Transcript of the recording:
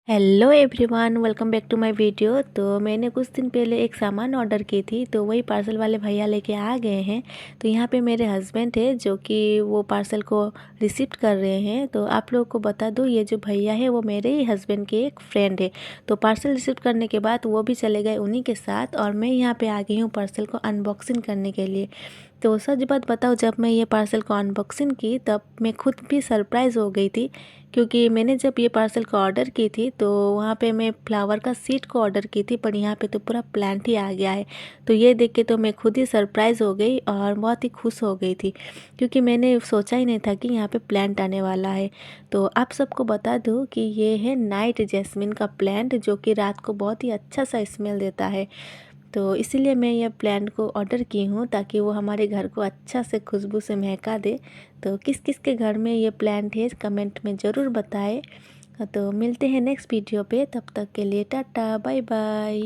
Hello everyone, welcome back to my video. तो मैंने कुछ दिन पहले एक सामान ऑर्डर की थी, तो वही पार्सल वाले भैया लेके आ गए हैं। तो यहाँ पे मेरे हस्बैंड है जो कि वो पार्सल को रिसीव कर रहे हैं। तो आप लोगों को बता दूँ, ये जो भैया है वो मेरे ही हस्बैंड के एक फ्रेंड है। तो पार्सल रिसीव करने के बाद वो भी चले गए उन्हीं के साथ, और मैं यहाँ पर आ गई हूँ पार्सल को अनबॉक्सिंग करने के लिए। तो सच बात बताओ, जब मैं ये पार्सल को अनबॉक्सिंग की तब मैं खुद भी सरप्राइज़ हो गई थी, क्योंकि मैंने जब ये पार्सल को ऑर्डर की थी तो वहाँ पे मैं फ्लावर का सीड को ऑर्डर की थी, पर यहाँ पे तो पूरा प्लांट ही आ गया है। तो ये देख के तो मैं खुद ही सरप्राइज़ हो गई और बहुत ही खुश हो गई थी, क्योंकि मैंने सोचा ही नहीं था कि यहाँ पे प्लांट आने वाला है। तो आप सबको बता दूँ कि ये है नाइट जैस्मिन का प्लांट, जो कि रात को बहुत ही अच्छा सा स्मेल देता है। तो इसीलिए मैं ये प्लांट को ऑर्डर की हूँ, ताकि वो हमारे घर को अच्छा से खुशबू से महका दे। तो किस किस के घर में ये प्लांट है कमेंट में ज़रूर बताएं। तो मिलते हैं नेक्स्ट वीडियो पे, तब तक के लिए टाटा बाय बाय।